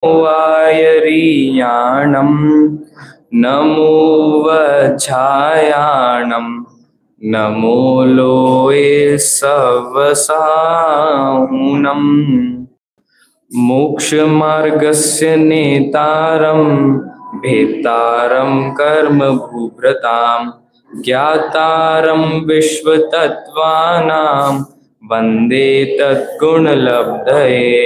वायरीयाणं नमो वज्झायाणं नमो लोये सवसाहुनं मोक्षमार्गस्य नेतारं भेतारं कर्मभूभृतां ज्ञातारं विश्वतत्त्वानां वन्दे तद्गुणलब्धये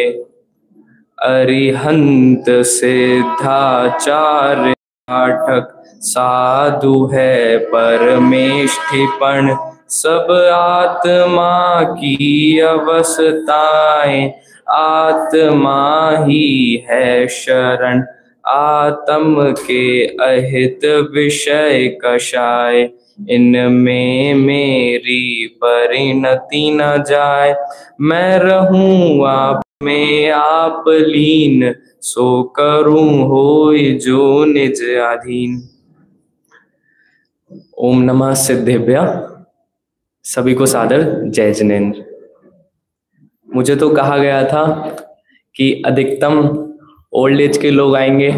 अरिहंत सिद्धाचार्य पाठक साधु है परमेष्ठिपण सब आत्मा की अवस्थाएं आत्मा ही है शरण आत्म के अहित विषय कषाय इनमें मेरी परिणति न जाए मैं रहूं आप में आप लीन सो करूं होय जो निज अधीन। ओम नमः सिद्धेभ्य। सभी को सादर जय जिनेन्द्र। मुझे तो कहा गया था कि अधिकतम ओल्ड एज के लोग आएंगे,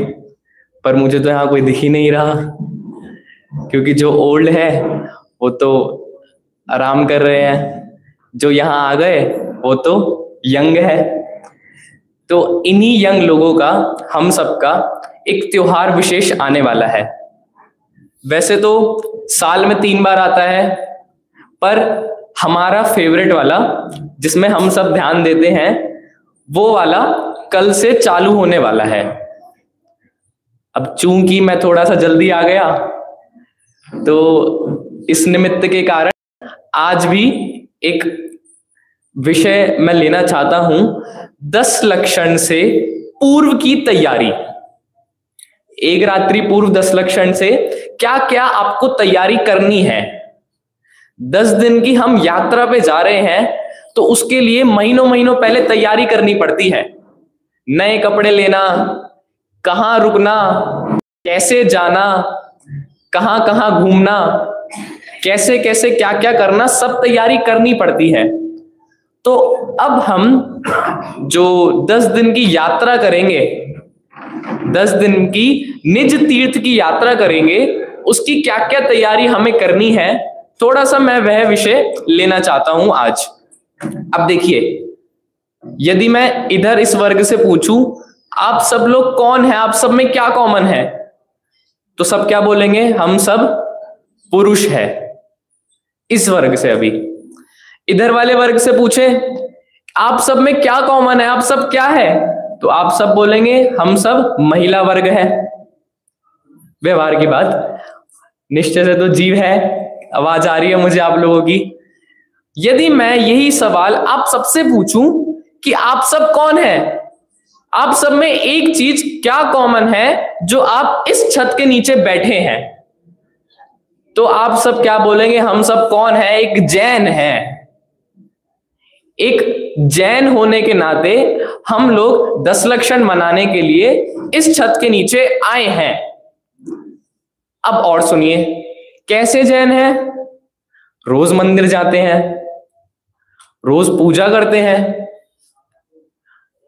पर मुझे तो यहाँ कोई दिख ही नहीं रहा, क्योंकि जो ओल्ड है वो तो आराम कर रहे हैं, जो यहाँ आ गए वो तो यंग है। तो इन्हीं यंग लोगों का, हम सबका एक त्योहार विशेष आने वाला है। वैसे तो साल में 3 बार आता है, पर हमारा फेवरेट वाला जिसमें हम सब ध्यान देते हैं वो वाला कल से चालू होने वाला है। अब चूंकि मैं थोड़ा सा जल्दी आ गया, तो इस निमित्त के कारण आज भी एक विषय मैं लेना चाहता हूं, 10 लक्षण से पूर्व की तैयारी। एक रात्रि पूर्व 10 लक्षण से क्या क्या आपको तैयारी करनी है। 10 दिन की हम यात्रा पे जा रहे हैं, तो उसके लिए महीनों महीनों पहले तैयारी करनी पड़ती है। नए कपड़े लेना, कहाँ रुकना, कैसे जाना, कहाँ कहाँ घूमना, कैसे कैसे क्या क्या करना, सब तैयारी करनी पड़ती है। तो अब हम जो 10 दिन की यात्रा करेंगे, 10 दिन की निज तीर्थ की यात्रा करेंगे, उसकी क्या क्या तैयारी हमें करनी है, थोड़ा सा मैं वह विषय लेना चाहता हूं आज। अब देखिए, यदि मैं इधर इस वर्ग से पूछूं आप सब लोग कौन है, आप सब में क्या कॉमन है, तो सब क्या बोलेंगे, हम सब पुरुष है। इस वर्ग से अभी इधर वाले वर्ग से पूछे आप सब में क्या कॉमन है, आप सब क्या है, तो आप सब बोलेंगे हम सब महिला वर्ग है। व्यवहार की बात, निश्चय से तो जीव है। आवाज आ रही है मुझे आप लोगों की। यदि मैं यही सवाल आप सबसे पूछूं कि आप सब कौन है, आप सब में एक चीज क्या कॉमन है जो आप इस छत के नीचे बैठे हैं, तो आप सब क्या बोलेंगे, हम सब कौन है, एक जैन है। एक जैन होने के नाते हम लोग 10 लक्षण मनाने के लिए इस छत के नीचे आए हैं। अब और सुनिए, कैसे जैन हैं, रोज मंदिर जाते हैं, रोज पूजा करते हैं,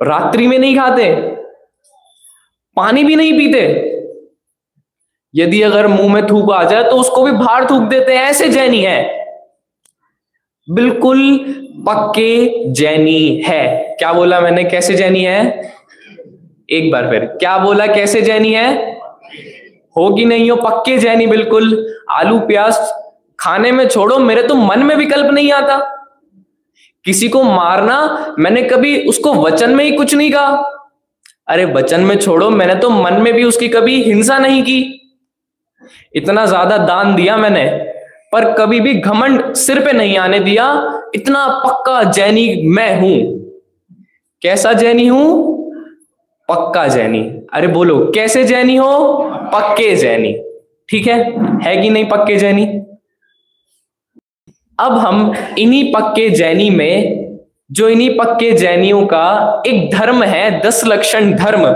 रात्रि में नहीं खाते, पानी भी नहीं पीते, यदि अगर मुंह में थूक आ जाए तो उसको भी बाहर थूक देते हैं, ऐसे जैनी है। बिल्कुल पक्के जैनी है। क्या बोला मैंने, कैसे जैनी है, एक बार फिर क्या बोला, कैसे जैनी है, हो कि नहीं हो, पक्के जैनी बिल्कुल। आलू प्याज खाने में छोड़ो, मेरे तो मन में विकल्प नहीं आता। किसी को मारना, मैंने कभी उसको वचन में ही कुछ नहीं कहा। अरे वचन में छोड़ो, मैंने तो मन में भी उसकी कभी हिंसा नहीं की। इतना ज्यादा दान दिया मैंने, पर कभी भी घमंड सिर पे नहीं आने दिया। इतना पक्का जैनी मैं हूं। कैसा जैनी हूं, पक्का जैनी। अरे बोलो, कैसे जैनी हो, पक्के जैनी। ठीक है कि नहीं पक्के जैनी। अब हम इन्हीं पक्के जैनी में, जो इन्हीं पक्के जैनियों का एक धर्म है 10 लक्षण धर्म,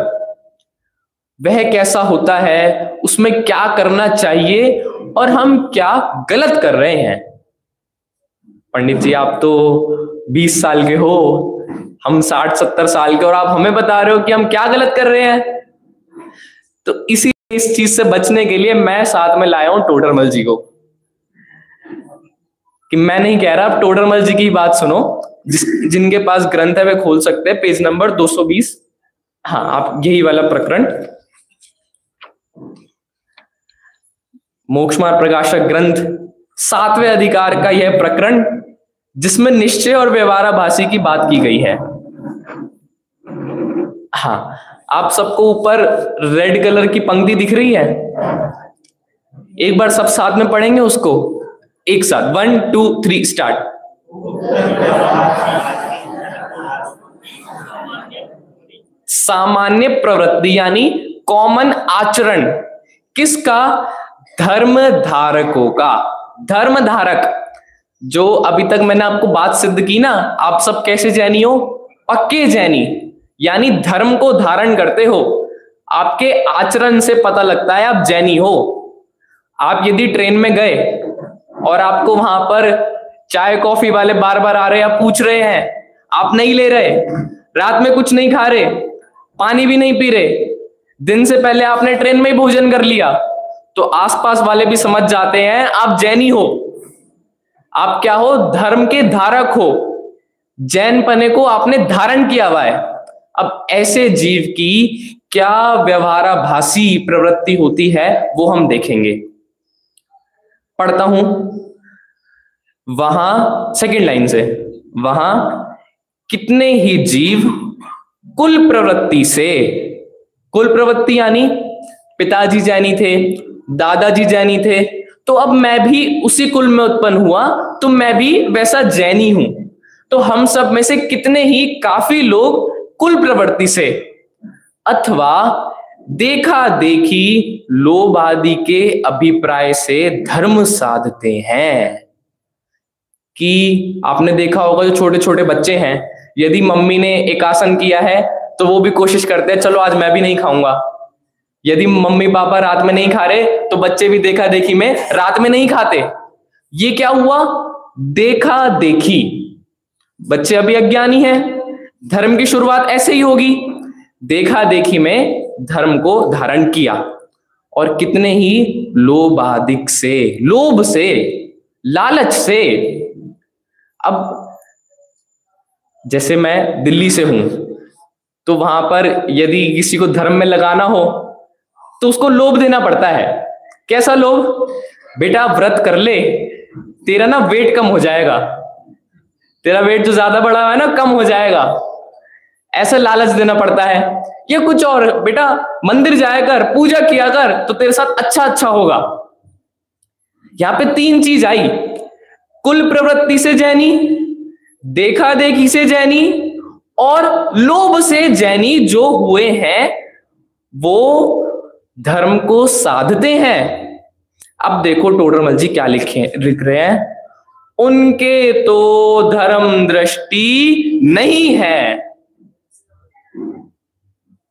वह कैसा होता है, उसमें क्या करना चाहिए और हम क्या गलत कर रहे हैं। पंडित जी आप तो 20 साल के हो, हम 60-70 साल के और आप हमें बता रहे हो कि हम क्या गलत कर रहे हैं। तो इस चीज से बचने के लिए मैं साथ में लाया हूं टोडरमल जी को, कि मैं नहीं कह रहा, आप टोडरमल जी की बात सुनो। जिनके पास ग्रंथ है वे खोल सकते हैं, पेज नंबर 220। हाँ, आप यही वाला प्रकरण, मोक्षमार्ग प्रकाशक ग्रंथ 7वें अधिकार का यह प्रकरण, जिसमें निश्चय और व्यवहाराभासी की बात की गई है। हाँ, आप सबको ऊपर रेड कलर की पंक्ति दिख रही है? एक बार सब साथ में पढ़ेंगे उसको, एक साथ, 1 2 3 स्टार्ट। सामान्य प्रवृत्ति यानी कॉमन आचरण किसका? धर्म धारकों का। धर्म धारक, जो अभी तक मैंने आपको बात सिद्ध की ना, आप सब कैसे जैनी हो? पक्के जैनी, यानी धर्म को धारण करते हो। आपके आचरण से पता लगता है आप जैनी हो। आप यदि ट्रेन में गए और आपको वहां पर चाय कॉफी वाले बार बार आ रहे हैं, पूछ रहे हैं, आप नहीं ले रहे, रात में कुछ नहीं खा रहे, पानी भी नहीं पी रहे, दिन से पहले आपने ट्रेन में ही भोजन कर लिया, तो आसपास वाले भी समझ जाते हैं आप जैनी हो। आप क्या हो? धर्म के धारक हो। जैन पने को आपने धारण किया हुआ है। अब ऐसे जीव की क्या व्यवहाराभासी प्रवृत्ति होती है वो हम देखेंगे। पढ़ता हूं वहां सेकंड लाइन से, वहां कितने ही जीव कुल प्रवृत्ति से, कुल प्रवृत्ति यानी पिताजी जैनी थे, दादाजी जैनी थे, तो अब मैं भी उसी कुल में उत्पन्न हुआ, तो मैं भी वैसा जैनी हूं। तो हम सब में से कितने ही काफी लोग कुल प्रवृत्ति से अथवा देखा देखी लोभ आदि के अभिप्राय से धर्म साधते हैं। कि आपने देखा होगा जो छोटे छोटे बच्चे हैं, यदि मम्मी ने एक आसन किया है तो वो भी कोशिश करते हैं चलो आज मैं भी नहीं खाऊंगा। यदि मम्मी पापा रात में नहीं खा रहे तो बच्चे भी देखा देखी में रात में नहीं खाते। ये क्या हुआ? देखा देखी। बच्चे अभी अज्ञानी हैं, धर्म की शुरुआत ऐसे ही होगी। देखा देखी में धर्म को धारण किया, और कितने ही लोभ आदिक से, लोभ से, लालच से। अब जैसे मैं दिल्ली से हूं, तो वहां पर यदि किसी को धर्म में लगाना हो तो उसको लोभ देना पड़ता है। कैसा लोभ? बेटा व्रत कर ले, तेरा ना वेट कम हो जाएगा, तेरा वेट जो ज्यादा बढ़ा हुआ है ना कम हो जाएगा, ऐसा लालच देना पड़ता है। या कुछ और, बेटा मंदिर जाया कर, पूजा किया कर, तो तेरे साथ अच्छा अच्छा होगा। यहां पे 3 चीज आई, कुल प्रवृत्ति से जैनी, देखा देखी से जैनी, और लोभ से जैनी जो हुए हैं वो धर्म को साधते हैं। अब देखो टोडरमल जी क्या लिख रहे हैं, उनके तो धर्म दृष्टि नहीं है।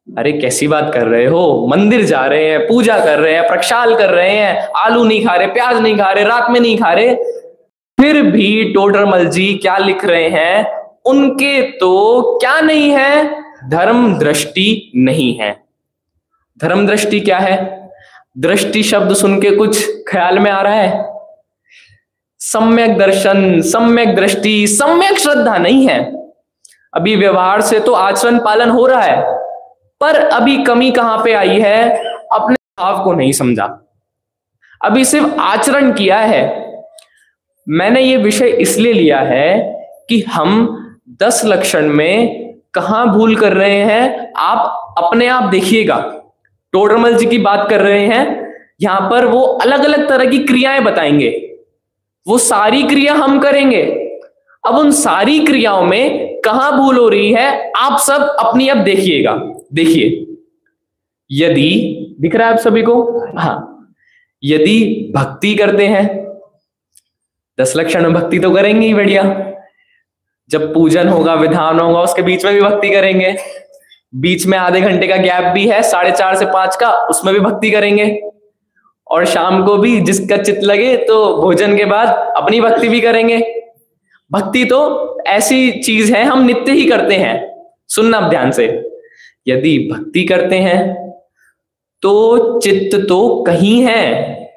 अरे कैसी बात कर रहे हो? मंदिर जा रहे हैं, पूजा कर रहे हैं, प्रक्षाल कर रहे हैं, आलू नहीं खा रहे, प्याज नहीं खा रहे, रात में नहीं खा रहे, फिर भी टोडरमल जी क्या लिख रहे हैं? उनके तो क्या नहीं है? धर्म दृष्टि नहीं है। धर्म दृष्टि क्या है? दृष्टि शब्द सुन के कुछ ख्याल में आ रहा है? सम्यक दर्शन, सम्यक दृष्टि, सम्यक श्रद्धा नहीं है। अभी व्यवहार से तो आचरण पालन हो रहा है, पर अभी कमी कहां पे आई है? अपने भाव को नहीं समझा, अभी सिर्फ आचरण किया है। मैंने ये विषय इसलिए लिया है कि हम 10 लक्षण में कहां भूल कर रहे हैं, आप अपने आप देखिएगा। टोडरमल जी की बात कर रहे हैं, यहां पर वो अलग अलग तरह की क्रियाएं बताएंगे, वो सारी क्रिया हम करेंगे। अब उन सारी क्रियाओं में कहां भूल हो रही है आप सब अपनी अब देखिएगा। देखिए, यदि दिख रहा है आप सभी को? हाँ, यदि भक्ति करते हैं, 10 लक्षण में भक्ति तो करेंगे ही बढ़िया। जब पूजन होगा, विधान होगा, उसके बीच में भी भक्ति करेंगे। बीच में आधे घंटे का गैप भी है, 4:30 से 5 का, उसमें भी भक्ति करेंगे। और शाम को भी जिसका चित्त लगे तो भोजन के बाद अपनी भक्ति भी करेंगे। भक्ति तो ऐसी चीज है हम नित्य ही करते हैं। सुनना अब ध्यान से, यदि भक्ति करते हैं तो चित्त तो कहीं है,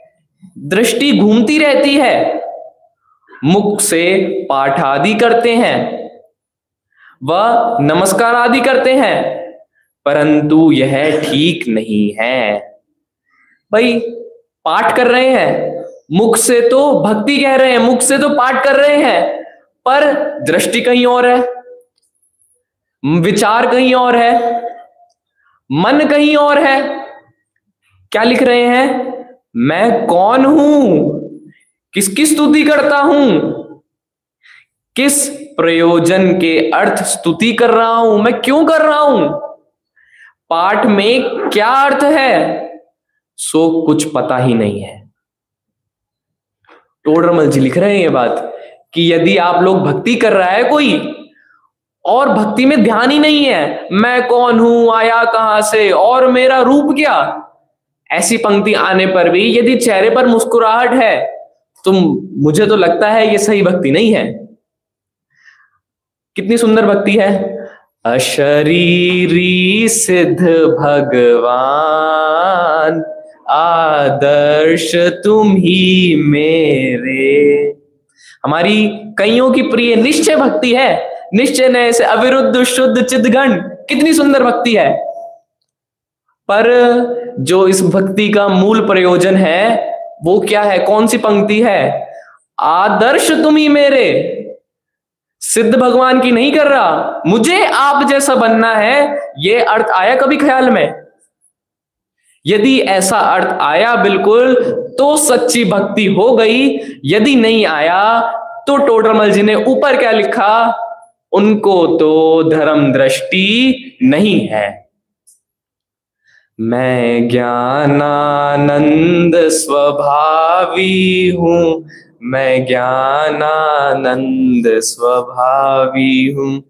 दृष्टि घूमती रहती है, मुख से पाठ आदि करते हैं, वह नमस्कार आदि करते हैं, परंतु यह ठीक नहीं है। भाई पाठ कर रहे हैं, मुख से तो भक्ति कह रहे हैं, मुख से तो पाठ कर रहे हैं, पर दृष्टि कहीं और है, विचार कहीं और है, मन कहीं और है। क्या लिख रहे हैं? मैं कौन हूं, किसकी स्तुति करता हूं, किस प्रयोजन के अर्थ स्तुति कर रहा हूं, मैं क्यों कर रहा हूं, पाठ में क्या अर्थ है, सो कुछ पता ही नहीं है। टोडरमल जी लिख रहे हैं ये बात कि यदि आप लोग भक्ति कर रहा है कोई और भक्ति में ध्यान ही नहीं है, मैं कौन हूं, आया कहां से और मेरा रूप क्या, ऐसी पंक्ति आने पर भी यदि चेहरे पर मुस्कुराहट है तो मुझे तो लगता है ये सही भक्ति नहीं है। कितनी सुंदर भक्ति है। अशरीरी सिद्ध भगवान आदर्श तुम ही मेरे। हमारी कईयों की प्रिय निश्चय भक्ति है, निश्चय नए से अविरुद्ध शुद्ध चिद्घन, कितनी सुंदर भक्ति है। पर जो इस भक्ति का मूल प्रयोजन है वो क्या है, कौन सी पंक्ति है? आदर्श तुम ही मेरे। सिद्ध भगवान की नहीं कर रहा, मुझे आप जैसा बनना है, ये अर्थ आया कभी ख्याल में? यदि ऐसा अर्थ आया बिल्कुल तो सच्ची भक्ति हो गई, यदि नहीं आया तो टोडरमल जी ने ऊपर क्या लिखा, उनको तो धर्म दृष्टि नहीं है। मैं ज्ञानानंद स्वभावी हूं, मैं ज्ञानानंद स्वभावी हूं।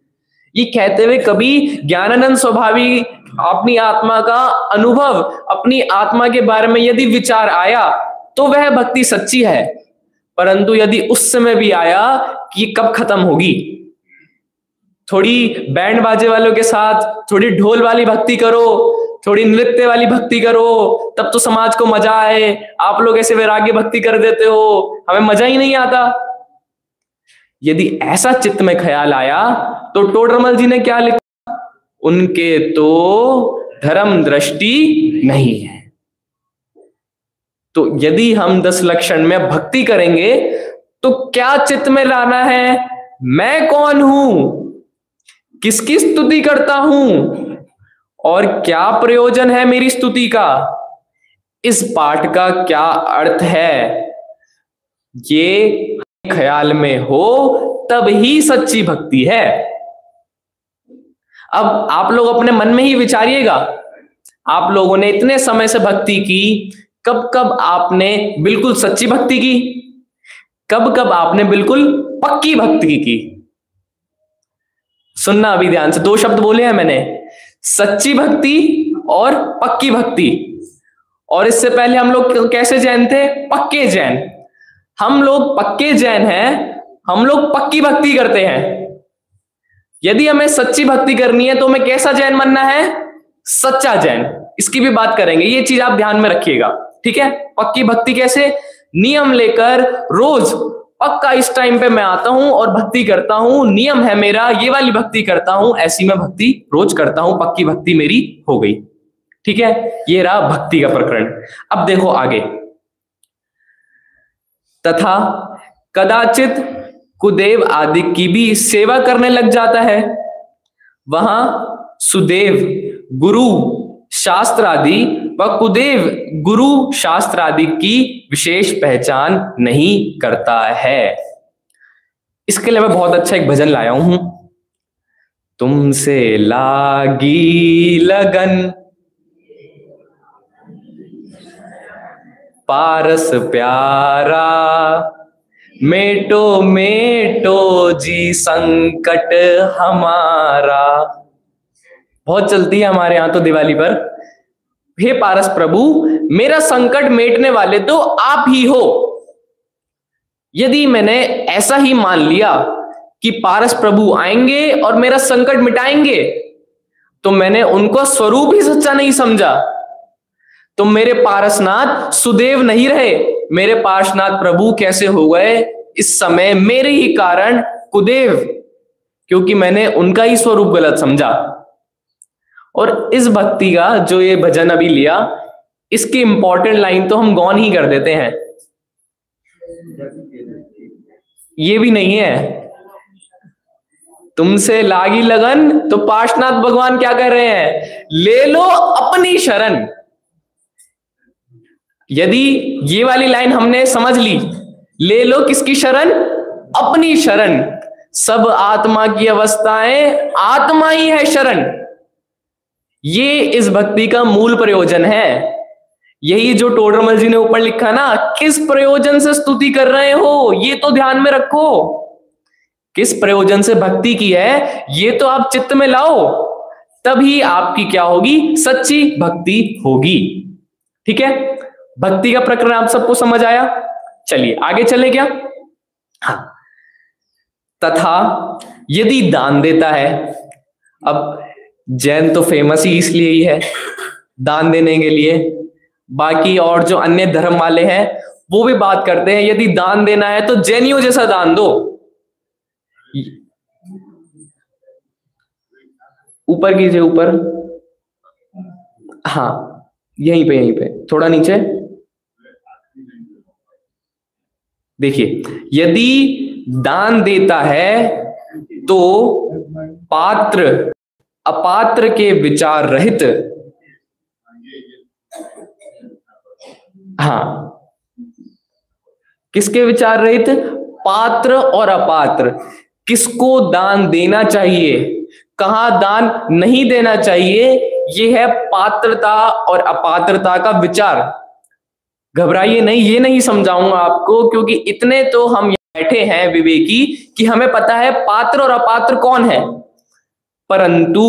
ये कहते हुए कभी ज्ञानानंद स्वभावी अपनी आत्मा का अनुभव, अपनी आत्मा के बारे में यदि विचार आया तो वह भक्ति सच्ची है। परंतु यदि उस समय भी आया कि कब खत्म होगी, थोड़ी बैंड बाजे वालों के साथ थोड़ी ढोल वाली भक्ति करो, थोड़ी नृत्य वाली भक्ति करो, तब तो समाज को मजा आए, आप लोग ऐसे वैराग्य भक्ति कर देते हो, हमें मजा ही नहीं आता। यदि ऐसा चित्त में ख्याल आया तो टोडरमल जी ने क्या लिखा, उनके तो धर्म दृष्टि नहीं है। तो यदि हम 10 लक्षण में भक्ति करेंगे तो क्या चित्त में लाना है, मैं कौन हूं, किसकी स्तुति करता हूं और क्या प्रयोजन है मेरी स्तुति का, इस पाठ का क्या अर्थ है, ये ख्याल में हो तब ही सच्ची भक्ति है। अब आप लोग अपने मन में ही विचारिएगा, आप लोगों ने इतने समय से भक्ति की, कब कब आपने बिल्कुल सच्ची भक्ति की, कब कब आपने बिल्कुल पक्की भक्ति की। सुनना अभी ध्यान से, 2 शब्द बोले हैं मैंने, सच्ची भक्ति और पक्की भक्ति। और इससे पहले हम लोग कैसे जैन थे? पक्के जैन। हम लोग पक्के जैन हैं, हम लोग पक्की भक्ति करते हैं। यदि हमें सच्ची भक्ति करनी है तो हमें कैसा जैन बनना है? सच्चा जैन। इसकी भी बात करेंगे, ये चीज आप ध्यान में रखिएगा, ठीक है। पक्की भक्ति कैसे? नियम लेकर रोज पक्का इस टाइम पे मैं आता हूं और भक्ति करता हूं, नियम है मेरा, ये वाली भक्ति करता हूं, ऐसी मैं भक्ति रोज करता हूं, पक्की भक्ति मेरी हो गई, ठीक है। ये रहा भक्ति का प्रकरण। अब देखो आगे, तथा कदाचित कुदेव आदि की भी सेवा करने लग जाता है। वहां सुदेव गुरु शास्त्र आदि व कुदेव गुरु शास्त्र आदि की विशेष पहचान नहीं करता है। इसके लिए मैं बहुत अच्छा एक भजन लाया हूं। तुमसे लागी लगन पारस प्यारा, मेटो मेटो जी संकट हमारा। बहुत चलती है हमारे यहां तो दिवाली पर, हे पारस प्रभु मेरा संकट मेटने वाले तो आप ही हो। यदि मैंने ऐसा ही मान लिया कि पारस प्रभु आएंगे और मेरा संकट मिटाएंगे, तो मैंने उनको स्वरूप ही सच्चा नहीं समझा, तो मेरे पारसनाथ सुदेव नहीं रहे, मेरे पार्श्वनाथ प्रभु कैसे हो गए इस समय मेरे ही कारण कुदेव, क्योंकि मैंने उनका ही स्वरूप गलत समझा। और इस भक्ति का जो ये भजन अभी लिया, इसकी इंपॉर्टेंट लाइन तो हम गौन ही कर देते हैं, ये भी नहीं है। तुमसे लागी लगन, तो पार्श्वनाथ भगवान क्या कर रहे हैं, ले लो अपनी शरण। यदि ये वाली लाइन हमने समझ ली, ले लो किसकी शरण, अपनी शरण, सब आत्मा की अवस्थाएं आत्मा ही है शरण, ये इस भक्ति का मूल प्रयोजन है। यही जो टोडरमल जी ने ऊपर लिखा ना, किस प्रयोजन से स्तुति कर रहे हो ये तो ध्यान में रखो, किस प्रयोजन से भक्ति की है ये तो आप चित्त में लाओ, तभी आपकी क्या होगी, सच्ची भक्ति होगी। ठीक है, भक्ति का प्रकरण आप सबको समझ आया। चलिए आगे चले क्या। हाँ, तथा यदि दान देता है, अब जैन तो फेमस ही इसलिए ही है दान देने के लिए, बाकी और जो अन्य धर्म वाले हैं वो भी बात करते हैं यदि दान देना है तो जैनियों जैसा दान दो। ऊपर कीजिए, ऊपर, हाँ यहीं पे थोड़ा नीचे देखिए, यदि दान देता है तो पात्र अपात्र के विचार रहित, हाँ किसके विचार रहित, पात्र और अपात्र, किसको दान देना चाहिए, कहां दान नहीं देना चाहिए, यह है पात्रता और अपात्रता का विचार। घबराइए नहीं, ये नहीं समझाऊंगा आपको, क्योंकि इतने तो हम बैठे हैं विवेकी कि हमें पता है पात्र और अपात्र कौन है, परंतु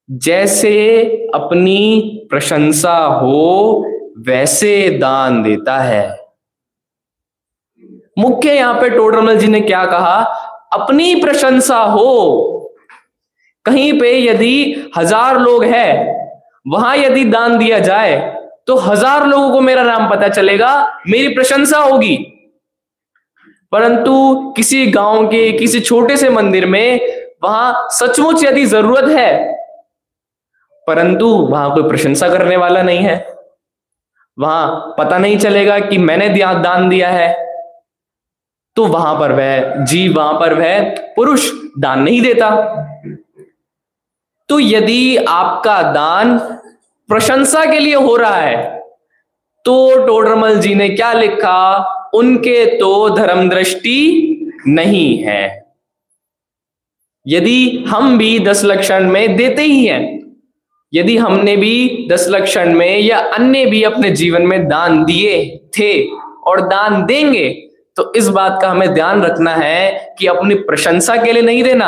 जैसे अपनी प्रशंसा हो वैसे दान देता है। मुख्य यहां पे टोडरमल जी ने क्या कहा, अपनी प्रशंसा हो। कहीं पे यदि 1000 लोग हैं, वहां यदि दान दिया जाए तो 1000 लोगों को मेरा नाम पता चलेगा, मेरी प्रशंसा होगी। परंतु किसी गांव के किसी छोटे से मंदिर में, वहां सचमुच यदि जरूरत है परंतु वहां कोई प्रशंसा करने वाला नहीं है, वहां पता नहीं चलेगा कि मैंने दान दिया है, तो वहां पर वह जीव, वहां पर वह पुरुष दान नहीं देता। तो यदि आपका दान प्रशंसा के लिए हो रहा है तो टोडरमल जी ने क्या लिखा, उनके तो धर्म दृष्टि नहीं है। यदि हम भी 10 लक्षण में देते ही हैं, यदि हमने भी 10 लक्षण में या अन्य भी अपने जीवन में दान दिए थे और दान देंगे, तो इस बात का हमें ध्यान रखना है कि अपनी प्रशंसा के लिए नहीं देना,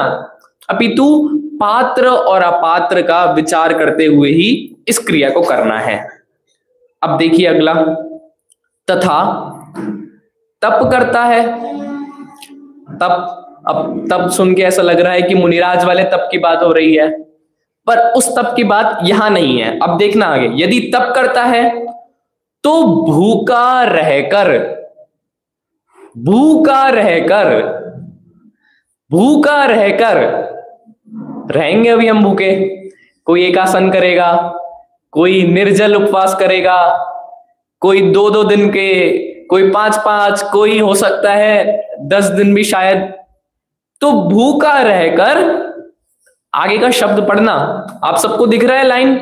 अपितु पात्र और अपात्र का विचार करते हुए ही इस क्रिया को करना है। अब देखिए अगला, तथा तप करता है। तप, अब तप सुन के ऐसा लग रहा है कि मुनिराज वाले तप की बात हो रही है, पर उस तप की बात यहां नहीं है। अब देखना आगे, यदि तप करता है तो भूखा रहकर, भूखा रहकर, भूखा रहकर, रहेंगे अभी हम भूखे, कोई एक आसन करेगा, कोई निर्जल उपवास करेगा, कोई 2-2 दिन के, कोई 5-5, कोई हो सकता है 10 दिन भी शायद। तो भूखा रहकर, आगे का शब्द पढ़ना, आप सबको दिख रहा है लाइन,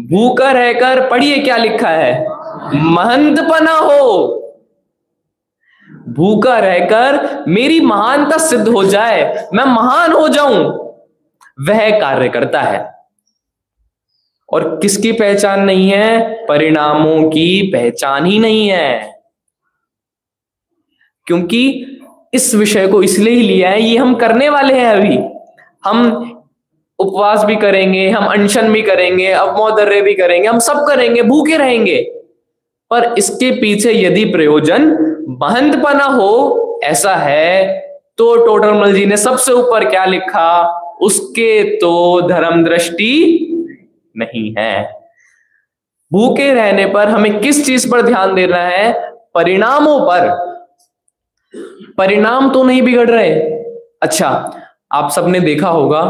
भूखा रहकर, पढ़िए क्या लिखा है, महंतपना हो। भूखा रहकर मेरी महानता सिद्ध हो जाए, मैं महान हो जाऊं, वह कार्य करता है। और किसकी पहचान नहीं है, परिणामों की पहचान ही नहीं है। क्योंकि इस विषय को इसलिए ही लिया है, ये हम करने वाले हैं। अभी हम उपवास भी करेंगे, हम अनशन भी करेंगे, अवमोदर्य भी करेंगे, हम सब करेंगे, भूखे रहेंगे, पर इसके पीछे यदि प्रयोजन महंतपना हो, ऐसा है तो टोडरमल जी ने सबसे ऊपर क्या लिखा, उसके तो धर्म दृष्टि नहीं है। भूखे रहने पर हमें किस चीज पर ध्यान देना है? परिणामों पर। परिणाम तो नहीं बिगड़ रहे। अच्छा, आप सबने देखा होगा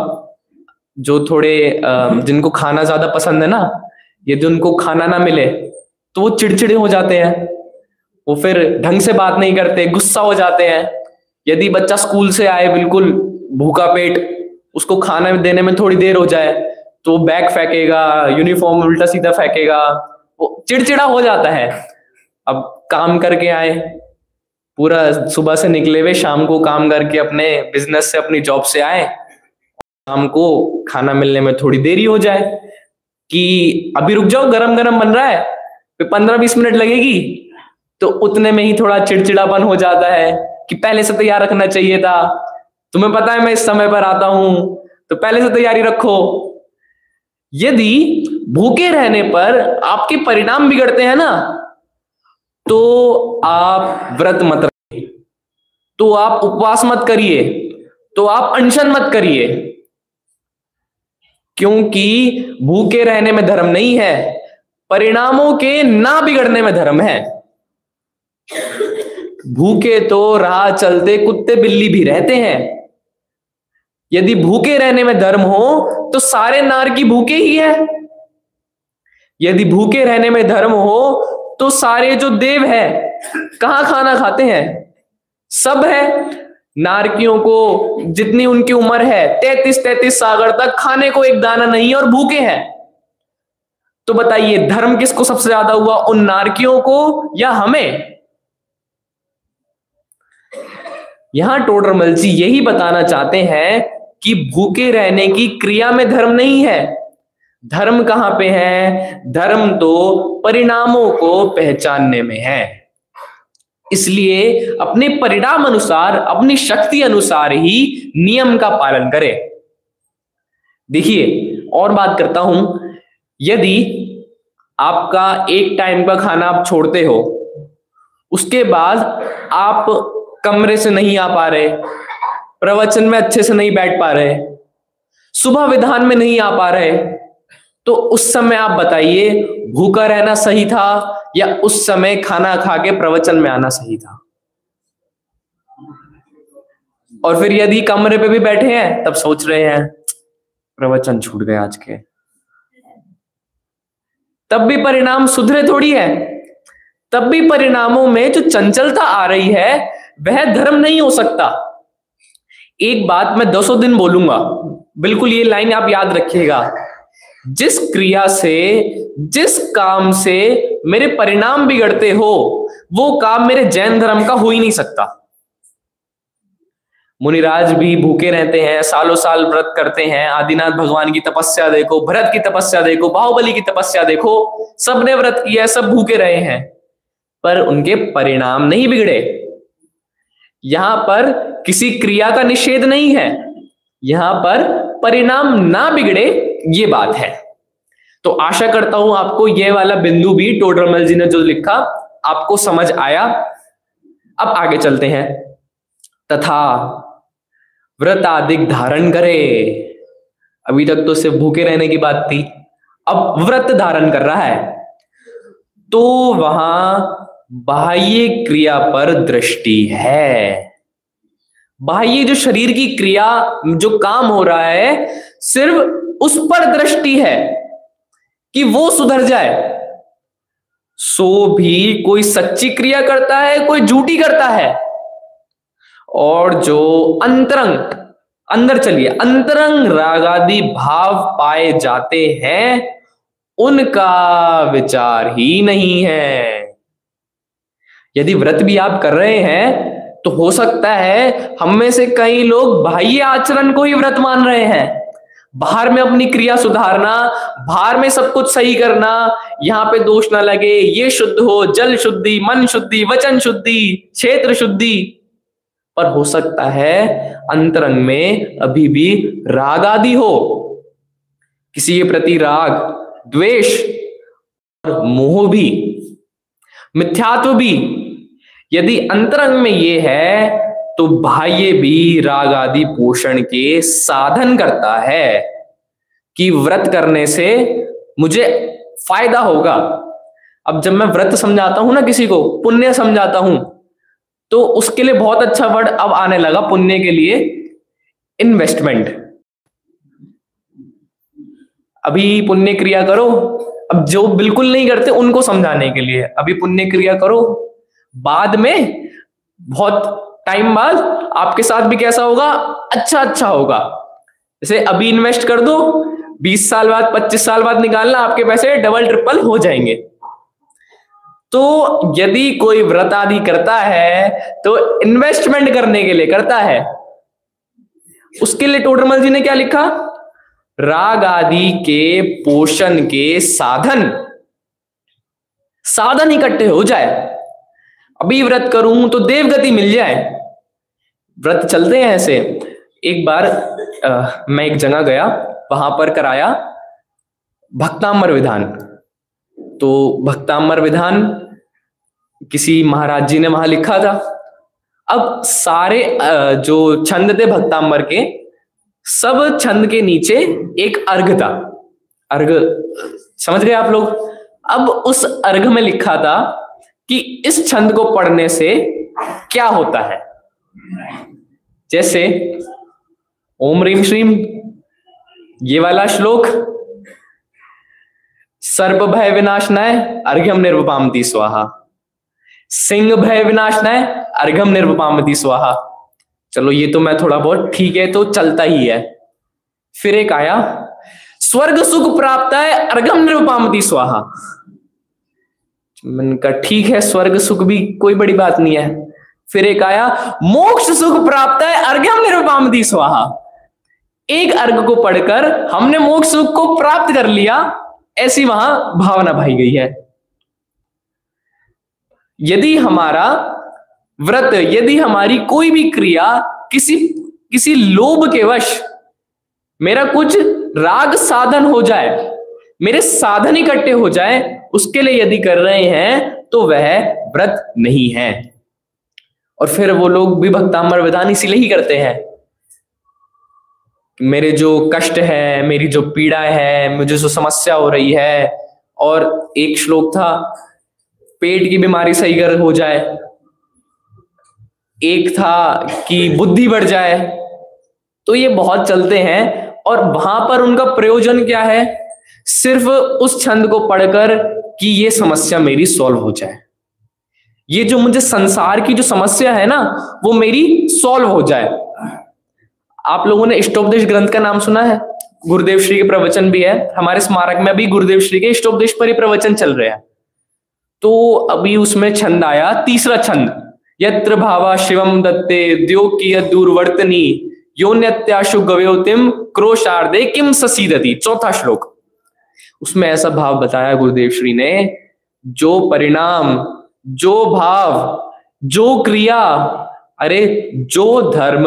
जो थोड़े जिनको खाना ज्यादा पसंद है ना, यदि उनको खाना ना मिले तो वो चिड़चिड़े हो जाते हैं, वो फिर ढंग से बात नहीं करते, गुस्सा हो जाते हैं। यदि बच्चा स्कूल से आए बिल्कुल भूखा पेट, उसको खाना देने में थोड़ी देर हो जाए तो बैग फेंकेगा, यूनिफॉर्म उल्टा सीधा फेंकेगा, वो चिड़चिड़ा हो जाता है। अब काम करके आए, पूरा सुबह से निकले हुए, शाम को काम करके अपने बिजनेस से, अपनी जॉब से आए, शाम को खाना मिलने में थोड़ी देरी हो जाए कि अभी रुक जाओ गरम गरम बन रहा है, फिर 15-20 मिनट लगेगी, तो उतने में ही थोड़ा चिड़चिड़ापन हो जाता है कि पहले से तैयार रखना चाहिए था, तुम्हें पता है मैं इस समय पर आता हूं, तो पहले से तैयारी रखो। यदि भूखे रहने पर आपके परिणाम बिगड़ते हैं ना, तो आप व्रत मत रखिए, तो आप उपवास मत करिए, तो आप अनशन मत करिए, क्योंकि भूखे रहने में धर्म नहीं है, परिणामों के ना बिगड़ने में धर्म है। भूखे तो राह चलते कुत्ते बिल्ली भी रहते हैं। यदि भूखे रहने में धर्म हो तो सारे नारकी भूखे ही है। यदि भूखे रहने में धर्म हो तो सारे जो देव है कहां खाना खाते हैं? सब है। नारकियों को जितनी उनकी उम्र है 33-33 सागर तक खाने को एक दाना नहीं और भूखे हैं। तो बताइए धर्म किसको सबसे ज्यादा हुआ, उन नारकियों को या हमें? यहां टोडरमल जी यही बताना चाहते हैं कि भूखे रहने की क्रिया में धर्म नहीं है। धर्म कहां पे है? धर्म तो परिणामों को पहचानने में है। इसलिए अपने परिणाम अनुसार, अपनी शक्ति अनुसार ही नियम का पालन करें। देखिए और बात करता हूं, यदि आपका एक टाइम का खाना आप छोड़ते हो, उसके बाद आप कमरे से नहीं आ पा रहे, प्रवचन में अच्छे से नहीं बैठ पा रहे, सुबह विधान में नहीं आ पा रहे, तो उस समय आप बताइए भूखा रहना सही था या उस समय खाना खा के प्रवचन में आना सही था? और फिर यदि कमरे पे भी बैठे हैं तब सोच रहे हैं प्रवचन छूट गए आज के, तब भी परिणाम सुधरे थोड़ी है। तब भी परिणामों में जो चंचलता आ रही है वह धर्म नहीं हो सकता। एक बात मैं 200 दिन बोलूंगा, बिल्कुल ये लाइन आप याद रखिएगा, जिस क्रिया से, जिस काम से मेरे परिणाम बिगड़ते हो वो काम मेरे जैन धर्म का हो ही नहीं सकता। मुनिराज भी भूखे रहते हैं, सालों साल व्रत करते हैं, आदिनाथ भगवान की तपस्या देखो, भरत की तपस्या देखो, बाहुबली की तपस्या देखो, सबने व्रत किया, सब भूखे रहे हैं, पर उनके परिणाम नहीं बिगड़े। यहां पर किसी क्रिया का निषेध नहीं है, यहां पर परिणाम ना बिगड़े ये बात है। तो आशा करता हूं आपको यह वाला बिंदु भी टोडरमल जी ने जो लिखा आपको समझ आया। अब आगे चलते हैं। तथा व्रत आदिक धारण करे। अभी तक तो सिर्फ भूखे रहने की बात थी, अब व्रत धारण कर रहा है, तो वहां बाह्य क्रिया पर दृष्टि है। बाह्य जो शरीर की क्रिया, जो काम हो रहा है, सिर्फ उस पर दृष्टि है कि वो सुधर जाए। सो भी कोई सच्ची क्रिया करता है, कोई झूठी करता है। और जो अंतरंग, अंदर चलिए, अंतरंग रागादि भाव पाए जाते हैं उनका विचार ही नहीं है। यदि व्रत भी आप कर रहे हैं तो हो सकता है हम में से कई लोग बाह्य आचरण को ही व्रत मान रहे हैं, बाहर में अपनी क्रिया सुधारना, बाहर में सब कुछ सही करना, यहां पे दोष ना लगे, ये शुद्ध हो, जल शुद्धि, मन शुद्धि, वचन शुद्धि, क्षेत्र शुद्धि। पर हो सकता है अंतरंग में अभी भी राग आदि हो, किसी के प्रति राग, द्वेष और मोह भी, मिथ्यात्व भी। यदि अंतरंग में ये है तो बाह्य भी राग आदि पोषण के साधन करता है कि व्रत करने से मुझे फायदा होगा। अब जब मैं व्रत समझाता हूं ना, किसी को पुण्य समझाता हूं, तो उसके लिए बहुत अच्छा वर्ड अब आने लगा पुण्य के लिए, इन्वेस्टमेंट। अभी पुण्य क्रिया करो, अब जो बिल्कुल नहीं करते उनको समझाने के लिए अभी पुण्य क्रिया करो, बाद में बहुत टाइम बाद आपके साथ भी कैसा होगा, अच्छा होगा। जैसे अभी इन्वेस्ट कर दो, 20 साल बाद 25 साल बाद निकालना, आपके पैसे डबल ट्रिपल हो जाएंगे। तो यदि कोई व्रत आदि करता है तो इन्वेस्टमेंट करने के लिए करता है। उसके लिए टोडरमल जी ने क्या लिखा, राग आदि के पोषण के साधन इकट्ठे हो जाए। अभी व्रत करूं तो देवगति मिल जाए। व्रत चलते हैं ऐसे। एक बार मैं एक जगह गया, वहां पर कराया भक्तामर विधान। तो भक्तामर विधान किसी महाराज जी ने वहां लिखा था। अब सारे जो छंद थे भक्तामर के, सब छंद के नीचे एक अर्घ था। अर्घ समझ गए आप लोग। अब उस अर्घ में लिखा था कि इस छंद को पढ़ने से क्या होता है। जैसे ओम ह्रीम श्रीम, ये वाला श्लोक, सर्प भय विनाशनाय अर्घ्यम निर्वपामति स्वाहा, सिंह भय विनाशनाय अर्घ्यम निर्वपामति स्वाहा। चलो ये तो मैं थोड़ा बहुत ठीक है, तो चलता ही है। फिर एक आया, स्वर्ग सुख प्राप्त है अर्घ्यम निर्वपामति स्वाहा। मैंने कहा ठीक है, स्वर्ग सुख भी कोई बड़ी बात नहीं है। फिर एक आया, मोक्ष सुख प्राप्त है अर्घ्यम निर्वपामति स्वाहा। एक अर्घ को पढ़कर हमने मोक्ष सुख को प्राप्त कर लिया, ऐसी वहां भावना भाई गई है। यदि हमारा व्रत, यदि हमारी कोई भी क्रिया किसी लोभ के वश मेरा कुछ राग साधन हो जाए, मेरे साधन इकट्ठे हो जाए, उसके लिए यदि कर रहे हैं तो वह व्रत नहीं है। और फिर वो लोग भी भक्तामर विधान इसीलिए ही करते हैं। मेरे जो कष्ट है, मेरी जो पीड़ा है, मुझे जो समस्या हो रही है, और एक श्लोक था पेट की बीमारी सही कर हो जाए, एक था कि बुद्धि बढ़ जाए। तो ये बहुत चलते हैं, और वहां पर उनका प्रयोजन क्या है, सिर्फ उस छंद को पढ़कर कि ये समस्या मेरी सॉल्व हो जाए, ये जो मुझे संसार की जो समस्या है ना वो मेरी सॉल्व हो जाए। आप लोगों ने इष्टोपदेश ग्रंथ का नाम सुना है? गुरुदेव श्री के प्रवचन भी है हमारे स्मारक में, अभी गुरुदेव श्री के इष्टोपदेश पर ही प्रवचन चल रहे हैं। तो अभी उसमें छंद आया, तीसरा छंद, यत्र भावा शिवम दत्ते द्योकीय दूरवर्तनी योन्यत्याशु गव्योतिम क्रोशार्दे किम ससीदति, चौथा श्लोक। उसमें ऐसा भाव बताया गुरुदेव श्री ने, जो परिणाम, जो भाव, जो क्रिया, अरे जो धर्म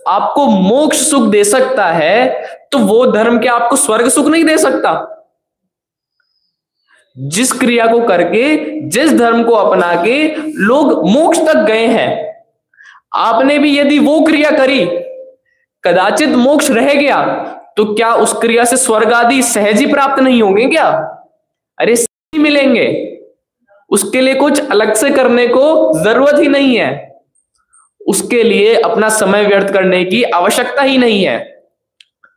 आपको मोक्ष सुख दे सकता है, तो वो धर्म क्या आपको स्वर्ग सुख नहीं दे सकता? जिस क्रिया को करके, जिस धर्म को अपना के लोग मोक्ष तक गए हैं, आपने भी यदि वो क्रिया करी, कदाचित मोक्ष रह गया, तो क्या उस क्रिया से स्वर्ग आदि सहज ही प्राप्त नहीं होंगे क्या? अरे सही मिलेंगे। उसके लिए कुछ अलग से करने को जरूरत ही नहीं है, उसके लिए अपना समय व्यर्थ करने की आवश्यकता ही नहीं है।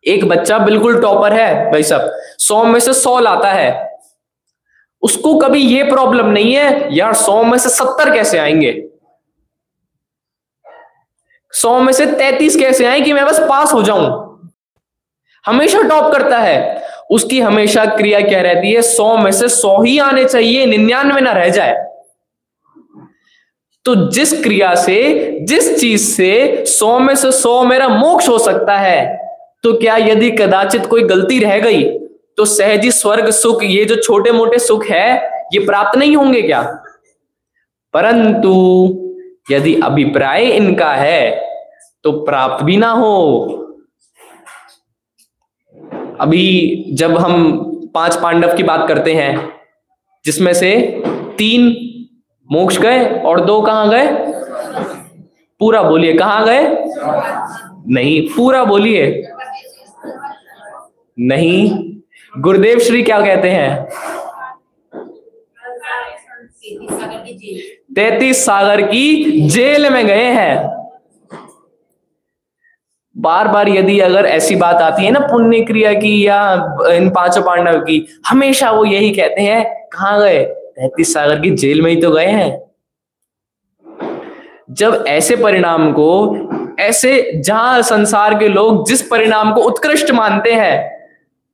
एक बच्चा बिल्कुल टॉपर है भाई साहब, 100 में से 100 लाता है, उसको कभी ये प्रॉब्लम नहीं है यार 100 में से 70 कैसे आएंगे, 100 में से 33 कैसे आए कि मैं बस पास हो जाऊं। हमेशा टॉप करता है, उसकी हमेशा क्रिया क्या रहती है, 100 में से 100 ही आने चाहिए, 99 ना रह जाए। तो जिस क्रिया से, जिस चीज से 100 में से 100 मेरा मोक्ष हो सकता है, तो क्या यदि कदाचित कोई गलती रह गई तो सहजी स्वर्ग सुख, ये जो छोटे मोटे सुख है, ये प्राप्त नहीं होंगे क्या? परंतु यदि अभिप्राय इनका है तो प्राप्त भी ना हो। अभी जब हम 5 पांडव की बात करते हैं, जिसमें से 3 मोक्ष गए और 2 कहां गए? पूरा बोलिए, कहां गए? नहीं, पूरा बोलिए। नहीं, गुरुदेव श्री क्या कहते हैं? 33 सागर की जेल में गए हैं। बार बार यदि अगर ऐसी बात आती है ना पुण्य क्रिया की या इन पांचों पांडव की, हमेशा वो यही कहते हैं, कहां गए? 33 सागर की जेल में ही तो गए हैं। जब ऐसे परिणाम को, ऐसे जहां संसार के लोग जिस परिणाम को उत्कृष्ट मानते हैं,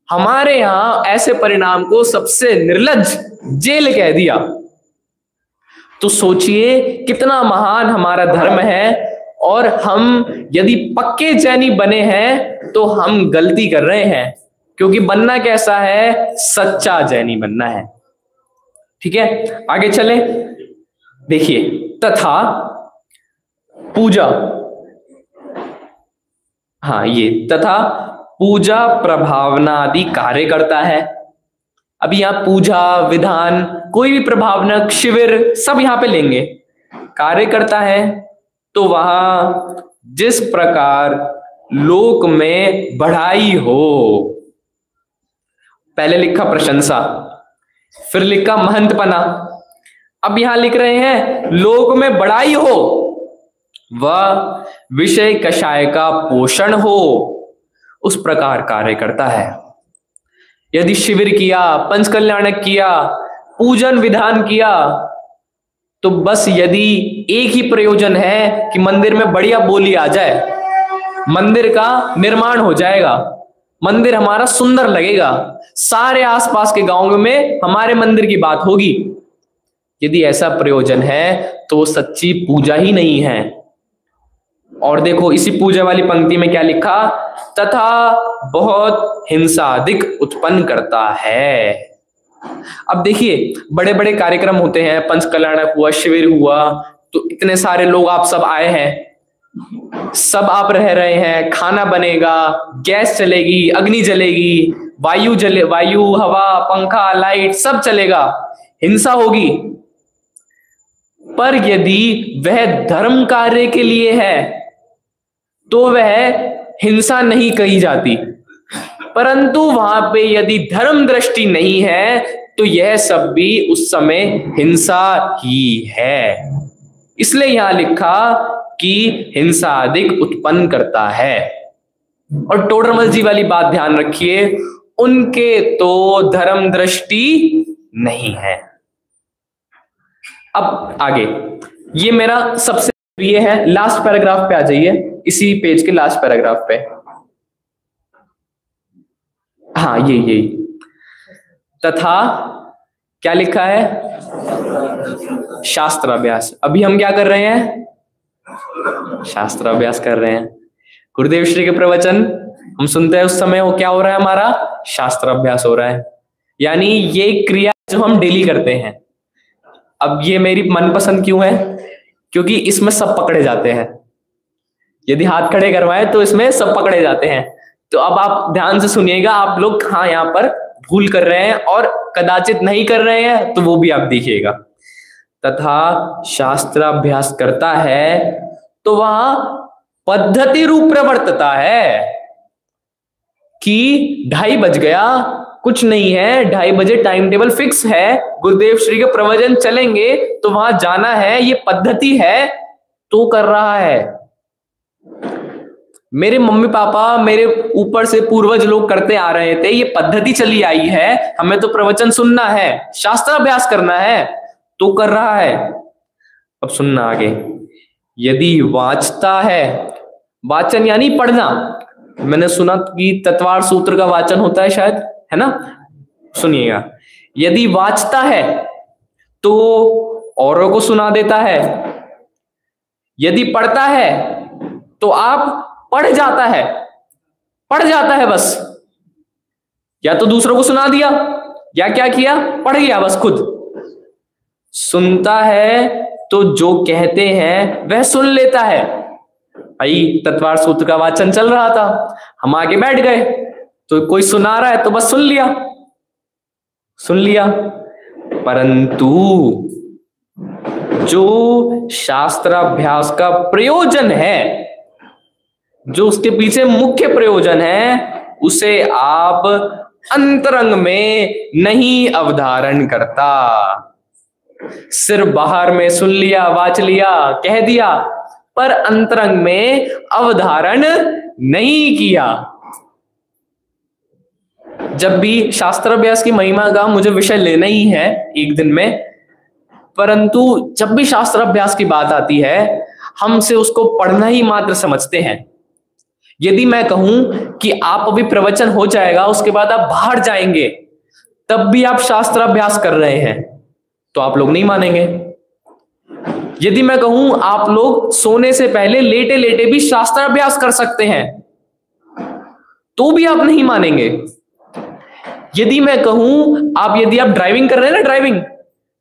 हमारे यहां ऐसे परिणाम को सबसे निर्लज्ज जेल कह दिया, तो सोचिए कितना महान हमारा धर्म है। और हम यदि पक्के जैनी बने हैं तो हम गलती कर रहे हैं, क्योंकि बनना कैसा है? सच्चा जैनी बनना है। ठीक है, आगे चले। देखिए, तथा पूजा, हाँ ये तथा पूजा प्रभावना आदि कार्य करता है। अब यहां पूजा विधान, कोई भी प्रभावनक शिविर सब यहां पे लेंगे, कार्य करता है। तो वहां जिस प्रकार लोक में बढ़ाई हो, पहले लिखा प्रशंसा, फिर लिखा महंतपना, अब यहां लिख रहे हैं लोक में बढ़ाई हो, वह विषय कषाय का पोषण हो, उस प्रकार कार्य करता है। यदि शिविर किया, पंचकल्याणक किया, पूजन विधान किया, तो बस यदि एक ही प्रयोजन है कि मंदिर में बढ़िया बोली आ जाए, मंदिर का निर्माण हो जाएगा, मंदिर हमारा सुंदर लगेगा, सारे आसपास के गांवों में हमारे मंदिर की बात होगी, यदि ऐसा प्रयोजन है तो वो सच्ची पूजा ही नहीं है। और देखो इसी पूजा वाली पंक्ति में क्या लिखा? तथा बहुत हिंसा अधिक उत्पन्न करता है। अब देखिए, बड़े बड़े कार्यक्रम होते हैं, पंचकल्याणक हुआ, शिविर हुआ, तो इतने सारे लोग आप सब आए हैं, सब आप रह रहे हैं, खाना बनेगा, गैस चलेगी, अग्नि जलेगी, वायु, हवा, पंखा, लाइट सब चलेगा, हिंसा होगी। पर यदि वह धर्म कार्य के लिए है तो वह हिंसा नहीं कही जाती, परंतु वहां पे यदि धर्म दृष्टि नहीं है तो यह सब भी उस समय हिंसा ही है। इसलिए यहां लिखा कि हिंसा अधिक उत्पन्न करता है। और टोडरमल जी वाली बात ध्यान रखिए, उनके तो धर्म दृष्टि नहीं है। अब आगे, ये मेरा सबसे प्रिय है, लास्ट पैराग्राफ पे आ जाइए, इसी पेज के लास्ट पैराग्राफ पे। हाँ यही तथा क्या लिखा है? शास्त्राभ्यास। अभी हम क्या कर रहे हैं? शास्त्राभ्यास कर रहे हैं। गुरुदेव श्री के प्रवचन हम सुनते हैं, उस समय वो क्या हो रहा है? हमारा शास्त्राभ्यास हो रहा है, यानी ये क्रिया जो हम डेली करते हैं। अब ये मेरी मनपसंद क्यों है? क्योंकि इसमें सब पकड़े जाते हैं। यदि हाथ खड़े करवाए तो इसमें सब पकड़े जाते हैं। तो अब आप ध्यान से सुनिएगा, आप लोग हाँ यहाँ पर भूल कर रहे हैं और कदाचित नहीं कर रहे हैं तो वो भी आप देखिएगा। तथा शास्त्राभ्यास करता है तो वहां पद्धति रूप प्रवर्तता है कि 2:30 बज गया, कुछ नहीं है, 2:30 बजे टाइम टेबल फिक्स है, गुरुदेव श्री के प्रवचन चलेंगे तो वहां जाना है, ये पद्धति है, तो कर रहा है। मेरे मम्मी पापा, मेरे ऊपर से पूर्वज लोग करते आ रहे थे, ये पद्धति चली आई है, हमें तो प्रवचन सुनना है, शास्त्राभ्यास करना है, तो कर रहा है। अब सुनना आगे, यदि वाचता है, वाचन यानी पढ़ना, मैंने सुना कि तत्वार सूत्र का वाचन होता है शायद, है ना? सुनिएगा, यदि वाचता है तो औरों को सुना देता है, यदि पढ़ता है तो आप पढ़ जाता है बस, या तो दूसरों को सुना दिया या क्या किया, पढ़ गया बस खुद। सुनता है तो जो कहते हैं वह सुन लेता है। भाई तत्वार सूत्र का वाचन चल रहा था, हम आगे बैठ गए, तो कोई सुना रहा है तो बस सुन लिया, परंतु जो शास्त्राभ्यास का प्रयोजन है, जो उसके पीछे मुख्य प्रयोजन है, उसे आप अंतरंग में नहीं अवधारण करता। सिर्फ बाहर में सुन लिया, वाच लिया, कह दिया, पर अंतरंग में अवधारण नहीं किया। जब भी शास्त्राभ्यास की महिमा का मुझे विषय लेना ही है एक दिन में, परंतु जब भी शास्त्राभ्यास की बात आती है, हमसे उसको पढ़ना ही मात्र समझते हैं। यदि मैं कहूं कि आप अभी प्रवचन हो जाएगा, उसके बाद आप बाहर जाएंगे, तब भी आप शास्त्राभ्यास कर रहे हैं, तो आप लोग नहीं मानेंगे। यदि मैं कहूं आप लोग सोने से पहले लेटे लेटे भी शास्त्राभ्यास कर सकते हैं, तो भी आप नहीं मानेंगे। यदि मैं कहूं यदि आप ड्राइविंग कर रहे हैं ना, ड्राइविंग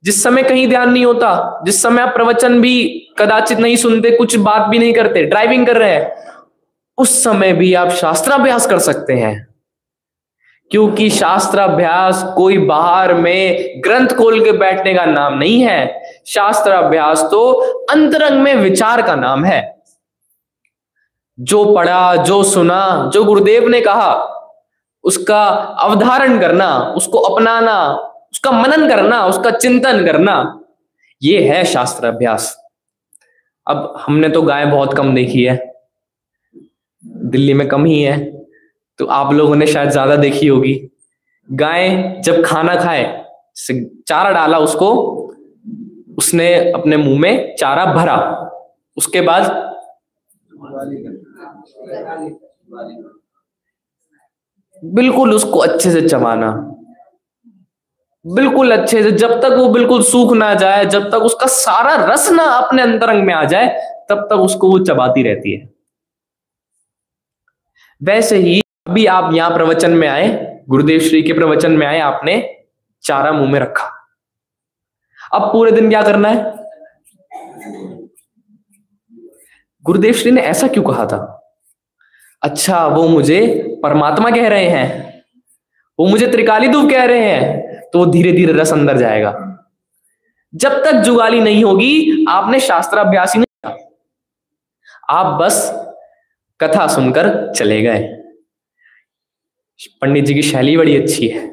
जिस समय कहीं ध्यान नहीं होता, जिस समय आप प्रवचन भी कदाचित नहीं सुनते, कुछ बात भी नहीं करते, ड्राइविंग कर रहे हैं, उस समय भी आप शास्त्राभ्यास कर सकते हैं। क्योंकि शास्त्राभ्यास कोई बाहर में ग्रंथ खोल के बैठने का नाम नहीं है। शास्त्राभ्यास तो अंतरंग में विचार का नाम है। जो पढ़ा, जो सुना, जो गुरुदेव ने कहा, उसका अवधारण करना, उसको अपनाना, उसका मनन करना, उसका चिंतन करना, यह है शास्त्राभ्यास। अब हमने तो गाय बहुत कम देखी है, दिल्ली में कम ही है, तो आप लोगों ने शायद ज्यादा देखी होगी। गाय जब खाना खाए, चारा डाला उसको, उसने अपने मुंह में चारा भरा, उसके बाद बिल्कुल उसको अच्छे से चबाना, बिल्कुल अच्छे से, जब तक वो बिल्कुल सूख ना जाए, जब तक उसका सारा रस ना अपने अंतरंग में आ जाए, तब तक उसको वो चबाती रहती है। वैसे ही अभी आप यहां प्रवचन में आए, गुरुदेव श्री के प्रवचन में आए, आपने चारा मुंह में रखा, अब पूरे दिन क्या करना है? गुरुदेव श्री ने ऐसा क्यों कहा था? अच्छा, वो मुझे परमात्मा कह रहे हैं, वो मुझे त्रिकालीदुव कह रहे हैं, तो वो धीरे धीरे रस अंदर जाएगा। जब तक जुगाली नहीं होगी, आपने शास्त्राभ्यास ही नहीं किया, आप बस कथा सुनकर चले गए। पंडित जी की शैली बड़ी अच्छी है,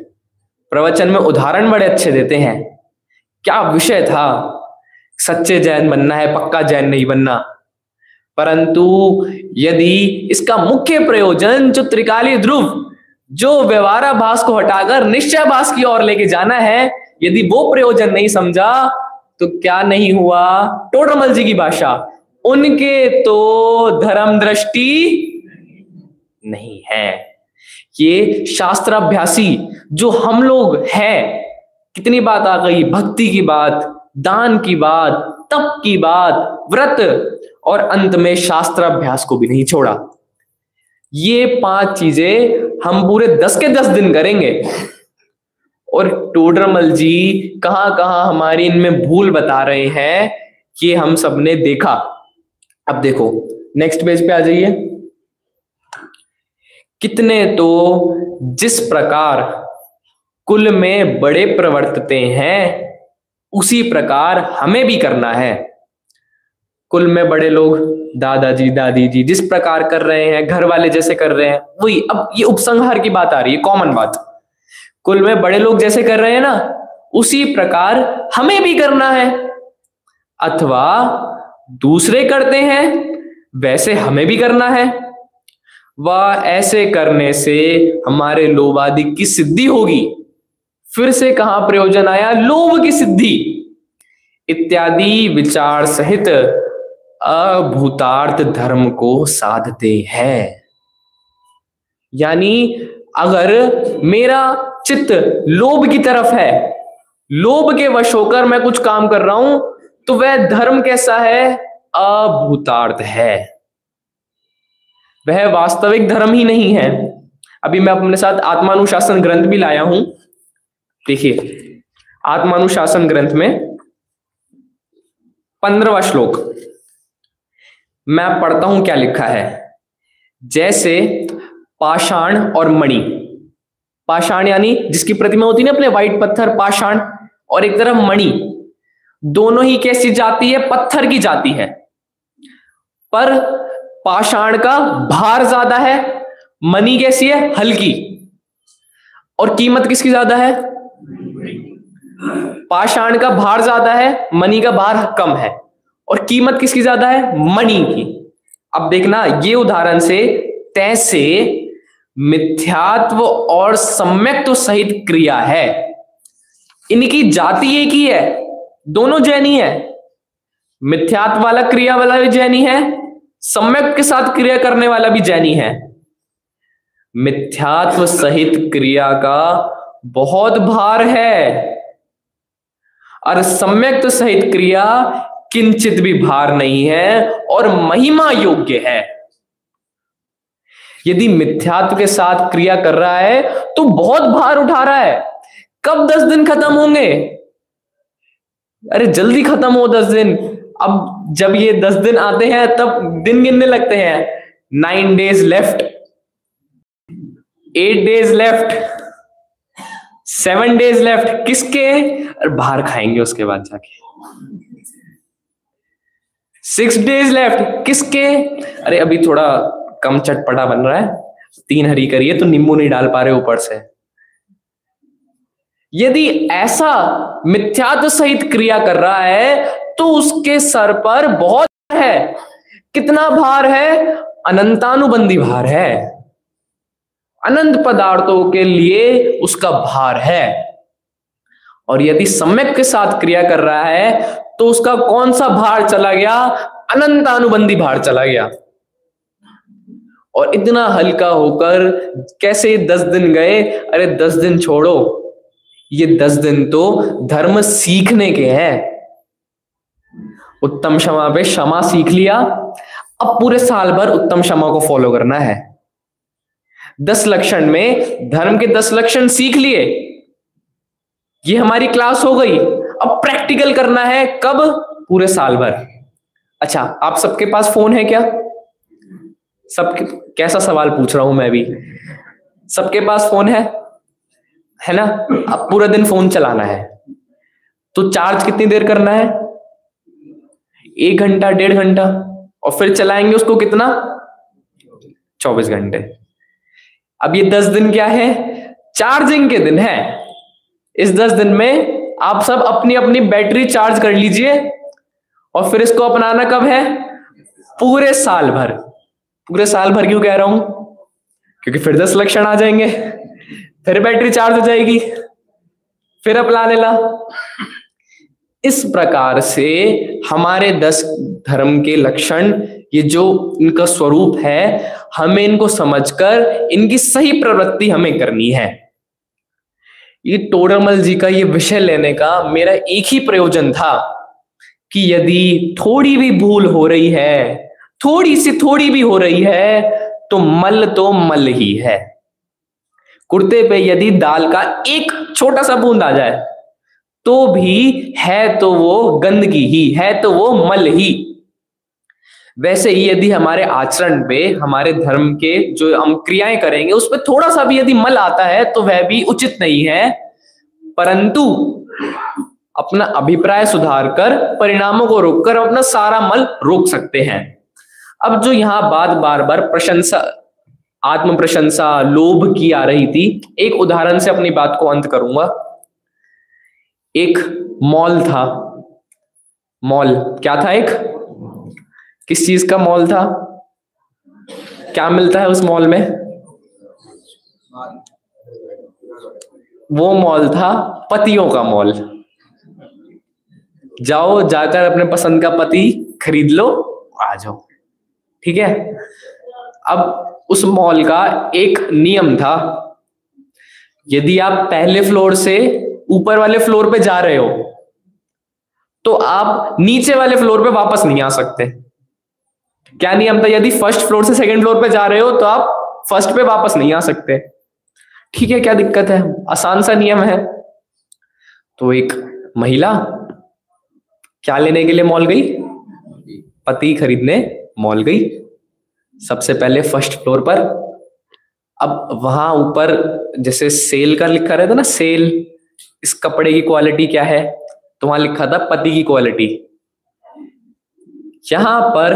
प्रवचन में उदाहरण बड़े अच्छे देते हैं। क्या विषय था, सच्चे जैन बनना है, पक्का जैन नहीं बनना। परंतु यदि इसका मुख्य प्रयोजन जो त्रिकाली ध्रुव, जो व्यवहाराभास को हटाकर निश्चयाभास की ओर लेके जाना है, यदि वो प्रयोजन नहीं समझा, तो क्या नहीं हुआ? टोडरमल जी की भाषा, उनके तो धर्म दृष्टि नहीं है। ये शास्त्राभ्यासी जो हम लोग हैं, कितनी बात आ गई, भक्ति की बात, दान की बात, तप की बात, व्रत, और अंत में शास्त्राभ्यास को भी नहीं छोड़ा। ये 5 चीजें हम पूरे 10 के 10 दिन करेंगे, और टोडरमल जी कहां कहां हमारी इनमें भूल बता रहे हैं, ये हम सबने देखा। अब देखो, नेक्स्ट पेज पे आ जाइए। कितने तो जिस प्रकार कुल में बड़े प्रवर्तते हैं, उसी प्रकार हमें भी करना है। कुल में बड़े लोग, दादाजी दादी जी जिस प्रकार कर रहे हैं, घर वाले जैसे कर रहे हैं, वही। अब ये उपसंहार की बात आ रही है, कॉमन बात। कुल में बड़े लोग जैसे कर रहे हैं ना, उसी प्रकार हमें भी करना है। अथवा दूसरे करते हैं, वैसे हमें भी करना है। वह ऐसे करने से हमारे लोभादि की सिद्धि होगी। फिर से कहां प्रयोजन आया? लोभ की सिद्धि इत्यादि विचार सहित अभूतार्थ धर्म को साधते हैं। यानी अगर मेरा चित्त लोभ की तरफ है, लोभ के वश होकर मैं कुछ काम कर रहा हूं, तो वह धर्म कैसा है? अभूतार्थ है, वह वास्तविक धर्म ही नहीं है। अभी मैं अपने साथ आत्मानुशासन ग्रंथ भी लाया हूं। देखिए, आत्मानुशासन ग्रंथ में 15वां श्लोक मैं पढ़ता हूं, क्या लिखा है। जैसे पाषाण और मणि, पाषाण यानी जिसकी प्रतिमा होती है ना अपने, व्हाइट पत्थर, पाषाण, और एक तरफ मणि। दोनों ही कैसी जाति है? पत्थर की जाति है। पर पाषाण का भार ज्यादा है, मणि कैसी है? हल्की। और कीमत किसकी ज्यादा है? पाषाण का भार ज्यादा है, मणि का भार कम है। और कीमत किसकी ज्यादा है? मणि की। अब देखना, ये उदाहरण से तैसे मिथ्यात्व और सम्यक्त्व सहित क्रिया है, इनकी जाति एक ही है, दोनों जैनी है। मिथ्यात्व वाला क्रिया वाला भी जैनी है, सम्यक के साथ क्रिया करने वाला भी जैनी है। मिथ्यात्व सहित क्रिया का बहुत भार है और सम्यक सहित क्रिया किंचित भी भार नहीं है और महिमा योग्य है। यदि मिथ्यात्व के साथ क्रिया कर रहा है तो बहुत भार उठा रहा है। कब 10 दिन खत्म होंगे? अरे जल्दी खत्म हो 10 दिन। अब जब ये 10 दिन आते हैं तब दिन गिनने लगते हैं। 9 days left, 8 days left, 7 days left. किसके? अरे बाहर खाएंगे उसके बाद जाके। 6 days लेफ्ट। किसके? अरे अभी थोड़ा कम चटपटा बन रहा है, 3 हरी करिए तो नींबू नहीं डाल पा रहे ऊपर से। यदि ऐसा मिथ्यात्व सहित क्रिया कर रहा है तो उसके सर पर बहुत है। कितना भार है? अनंतानुबंधी भार है। अनंत पदार्थों के लिए उसका भार है। और यदि सम्यक के साथ क्रिया कर रहा है तो उसका कौन सा भार चला गया? अनंतानुबंधी भार चला गया। और इतना हल्का होकर कैसे 10 दिन गए? अरे 10 दिन छोड़ो, ये 10 दिन तो धर्म सीखने के हैं। उत्तम क्षमा पे क्षमा सीख लिया, अब पूरे साल भर उत्तम क्षमा को फॉलो करना है। 10 लक्षण में धर्म के 10 लक्षण सीख लिए, ये हमारी क्लास हो गई। अब प्रैक्टिकल करना है कब? पूरे साल भर। अच्छा, आप सबके पास फोन है क्या? सबके? कैसा सवाल पूछ रहा हूं मैं भी। सबके पास फोन है ना? अब पूरा दिन फोन चलाना है तो चार्ज कितनी देर करना है? 1 घंटा, 1.5 घंटा। और फिर चलाएंगे उसको कितना? 24 घंटे। अब ये 10 दिन क्या है? चार्जिंग के दिन है। इस 10 दिन में आप सब अपनी अपनी बैटरी चार्ज कर लीजिए और फिर इसको अपनाना कब है? पूरे साल भर। पूरे साल भर क्यों कह रहा हूं? क्योंकि फिर 10 लक्षण आ जाएंगे, फिर बैटरी चार्ज हो जाएगी, फिर अपना लेना। इस प्रकार से हमारे 10 धर्म के लक्षण, ये जो इनका स्वरूप है, हमें इनको समझकर इनकी सही प्रवृत्ति हमें करनी है। ये टोडरमल जी का ये विषय लेने का मेरा एक ही प्रयोजन था कि यदि थोड़ी भी भूल हो रही है, थोड़ी भी हो रही है, तो मल ही है। कुर्ते पे यदि दाल का एक छोटा सा बूंद आ जाए तो भी है तो वो गंदगी ही है, तो वो मल ही। वैसे ही यदि हमारे आचरण पे, हमारे धर्म के जो हम क्रियाएं करेंगे उस पर थोड़ा सा भी यदि मल आता है तो वह भी उचित नहीं है, परंतु अपना अभिप्राय सुधार कर, परिणामों को रोककर अपना सारा मल रोक सकते हैं। अब जो यहां बात बार बार प्रशंसा, आत्म प्रशंसा, लोभ की आ रही थी, एक उदाहरण से अपनी बात को अंत करूंगा। एक मॉल था। मॉल क्या था? एक किस चीज का मॉल था? क्या मिलता है उस मॉल में? वो मॉल था पतियों का मॉल। जाओ, जाकर अपने पसंद का पति खरीद लो, आ जाओ। ठीक है। अब उस मॉल का एक नियम था, यदि आप पहले फ्लोर से ऊपर वाले फ्लोर पे जा रहे हो तो आप नीचे वाले फ्लोर पे वापस नहीं आ सकते। क्या नियम था? यदि फर्स्ट फ्लोर से सेकंड फ्लोर पे जा रहे हो तो आप फर्स्ट पे वापस नहीं आ सकते। ठीक है, क्या दिक्कत है? आसान सा नियम है। तो एक महिला क्या लेने के लिए मॉल गई? पति खरीदने मॉल गई। सबसे पहले फर्स्ट फ्लोर पर। अब वहां ऊपर जैसे सेल का लिखा रहता ना, सेल, इस कपड़े की क्वालिटी क्या है, तो वहां लिखा था पति की क्वालिटी। यहां पर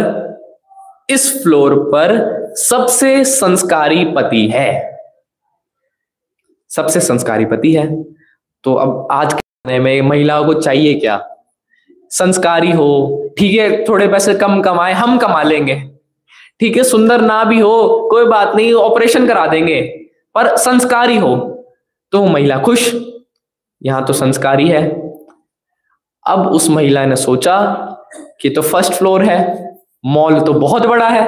इस फ्लोर पर सबसे संस्कारी पति है, सबसे संस्कारी पति है। तो अब आज के समय में महिलाओं को चाहिए क्या? संस्कारी हो, ठीक है, थोड़े पैसे कम कमाए, हम कमा लेंगे, ठीक है, सुंदर ना भी हो कोई बात नहीं, ऑपरेशन करा देंगे, पर संस्कारी हो तो महिला खुश। यहां तो संस्कारी है। अब उस महिला ने सोचा कि तो फर्स्ट फ्लोर है, मॉल तो बहुत बड़ा है,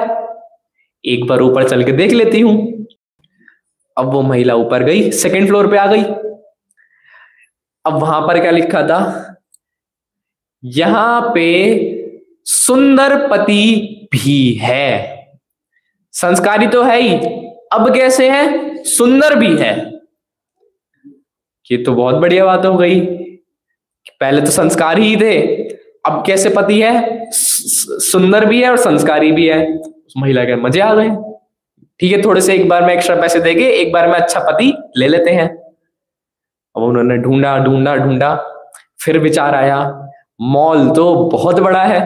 एक बार ऊपर चल के देख लेती हूं। अब वो महिला ऊपर गई, सेकंड फ्लोर पे आ गई। अब वहां पर क्या लिखा था? यहां पे सुंदर पति भी है। संस्कारी तो है ही, अब कैसे है? सुंदर भी है। ये तो बहुत बढ़िया बात हो गई। पहले तो संस्कारी ही थे, अब कैसे पति है? सुंदर भी है और संस्कारी भी है। उस महिला के मजे आ गए। ठीक है, थोड़े से एक बार में एक्स्ट्रा पैसे देके एक बार में अच्छा पति ले लेते हैं। अब उन्होंने ढूंढा ढूंढा ढूंढा, फिर विचार आया मॉल तो बहुत बड़ा है,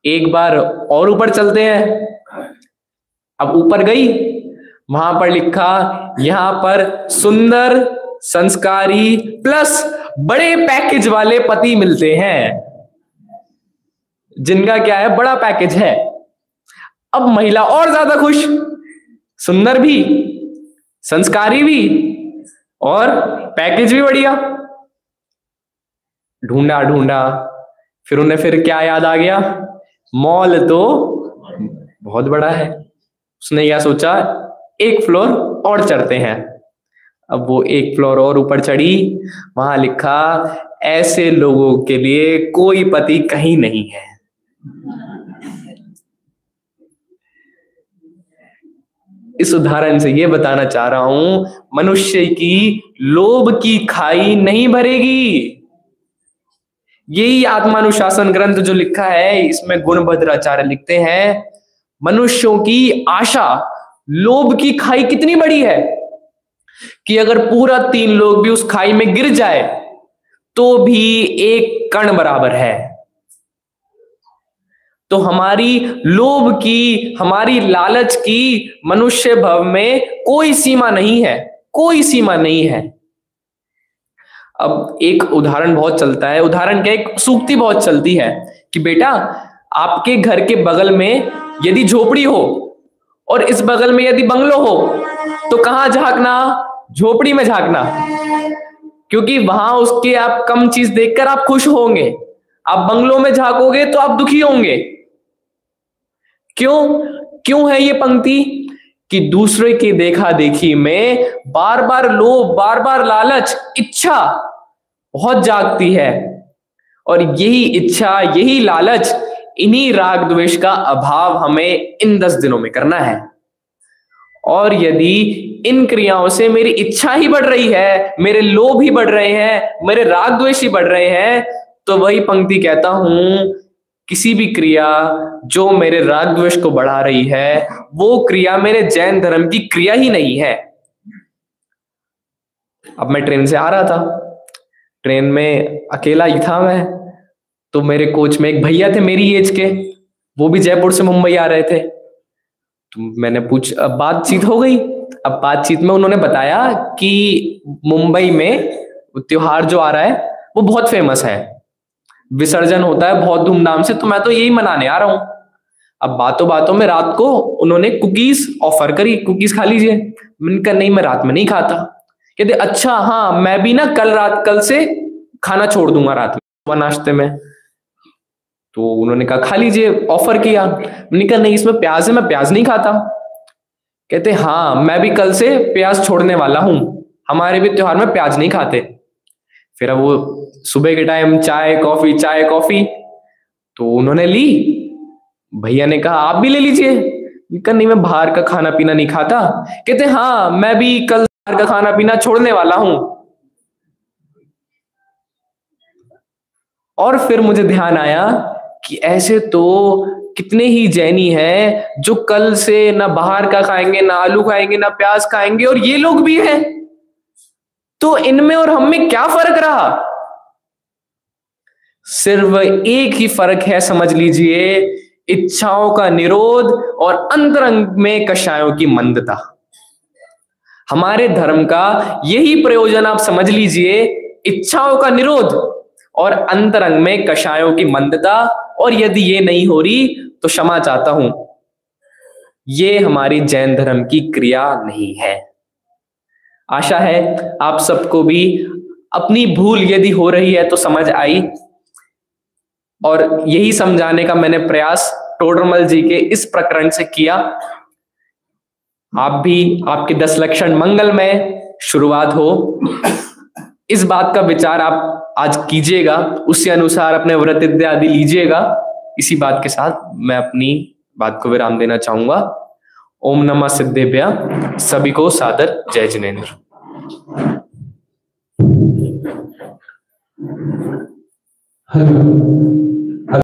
एक बार और ऊपर चलते हैं। अब ऊपर गई, वहां पर लिखा यहां पर सुंदर, संस्कारी प्लस बड़े पैकेज वाले पति मिलते हैं, जिनका क्या है, बड़ा पैकेज है। अब महिला और ज्यादा खुश, सुंदर भी, संस्कारी भी और पैकेज भी बढ़िया। ढूंढा ढूंढा, फिर उन्हें फिर क्या याद आ गया? मॉल तो बहुत बड़ा है। उसने क्या सोचा, एक फ्लोर और चढ़ते हैं। अब वो एक फ्लोर और ऊपर चढ़ी, वहां लिखा ऐसे लोगों के लिए कोई पति कहीं नहीं है। इस उदाहरण से ये बताना चाह रहा हूं, मनुष्य की लोभ की खाई नहीं भरेगी। यही आत्मानुशासन ग्रंथ जो लिखा है, इसमें गुणभद्राचार्य लिखते हैं, मनुष्यों की आशा लोभ की खाई कितनी बड़ी है कि अगर पूरा 3 लोग भी उस खाई में गिर जाए तो भी एक कण बराबर है। तो हमारी लोभ की, हमारी लालच की मनुष्य भव में कोई सीमा नहीं है, कोई सीमा नहीं है। अब एक उदाहरण बहुत चलता है, उदाहरण क्या, एक सूक्ति बहुत चलती है कि बेटा आपके घर के बगल में यदि झोपड़ी हो और इस बगल में यदि बंगलो हो तो कहां झांकना? झोपड़ी में झांकना, क्योंकि वहां उसके आप कम चीज देखकर आप खुश होंगे। आप बंगलों में झांकोगे तो आप दुखी होंगे। क्यों है ये पंक्ति? कि दूसरे की देखा देखी में बार बार लोभ, बार बार लालच, इच्छा बहुत जागती है, और यही इच्छा, यही लालच, इन्हीं राग द्वेष का अभाव हमें इन 10 दिनों में करना है। और यदि इन क्रियाओं से मेरी इच्छा ही बढ़ रही है, मेरे लोभ ही बढ़ रहे हैं, मेरे राग द्वेष ही बढ़ रहे हैं, तो वही पंक्ति कहता हूं, किसी भी क्रिया जो मेरे राग द्वेष को बढ़ा रही है वो क्रिया मेरे जैन धर्म की क्रिया ही नहीं है। अब मैं ट्रेन से आ रहा था, ट्रेन में अकेला ही था मैं, तो मेरे कोच में एक भैया थे मेरी एज के, वो भी जयपुर से मुंबई आ रहे थे। तो मैंने बातचीत हो गई। अब बातचीत में उन्होंने बताया कि मुंबई में त्योहार जो आ रहा है वो बहुत फेमस है, विसर्जन होता है बहुत धूमधाम से, तो मैं तो यही मनाने आ रहा हूं। अब बातों बातों में रात को उन्होंने कुकीज ऑफर करी, कुकीज खा लीजिए। मैंने कहा नहीं, मैं रात में नहीं खाता। कहते अच्छा हाँ, मैं भी ना कल से खाना छोड़ दूंगा रात में नाश्ते में। तो उन्होंने कहा खा लीजिए, ऑफर किया। मैंने कहा नहीं, इसमें प्याज है, मैं प्याज नहीं खाता। कहते हाँ, मैं भी कल से प्याज छोड़ने वाला हूं, हमारे भी त्योहार में प्याज नहीं खाते। फिर अब वो सुबह के टाइम चाय कॉफी, चाय कॉफी, तो उन्होंने ली। भैया ने कहा आप भी ले लीजिए। कहा नहीं, मैं बाहर का खाना पीना नहीं खाता। कहते हाँ, मैं भी कल बाहर का खाना पीना छोड़ने वाला हूं। और फिर मुझे ध्यान आया कि ऐसे तो कितने ही जैनी हैं जो कल से ना बाहर का खाएंगे, ना आलू खाएंगे, ना प्याज खाएंगे, और ये लोग भी हैं। तो इनमें और हम में क्या फर्क रहा? सिर्फ एक ही फर्क है, समझ लीजिए, इच्छाओं का निरोध और अंतरंग में कषायों की मंदता। हमारे धर्म का यही प्रयोजन आप समझ लीजिए, इच्छाओं का निरोध और अंतरंग में कषायों की मंदता। और यदि ये नहीं हो रही तो क्षमा चाहता हूं, ये हमारी जैन धर्म की क्रिया नहीं है। आशा है आप सबको भी अपनी भूल यदि हो रही है तो समझ आई, और यही समझाने का मैंने प्रयास टोडरमल जी के इस प्रकरण से किया। आप भी, आपके 10 लक्षण मंगलमय शुरुआत हो, इस बात का विचार आप आज कीजिएगा, उसी अनुसार अपने व्रत इत्यादि लीजिएगा। इसी बात के साथ मैं अपनी बात को विराम देना चाहूंगा। ओम नमः सिद्धेभ्यः। सभी को सादर जय जिनेंद्र। हेलो।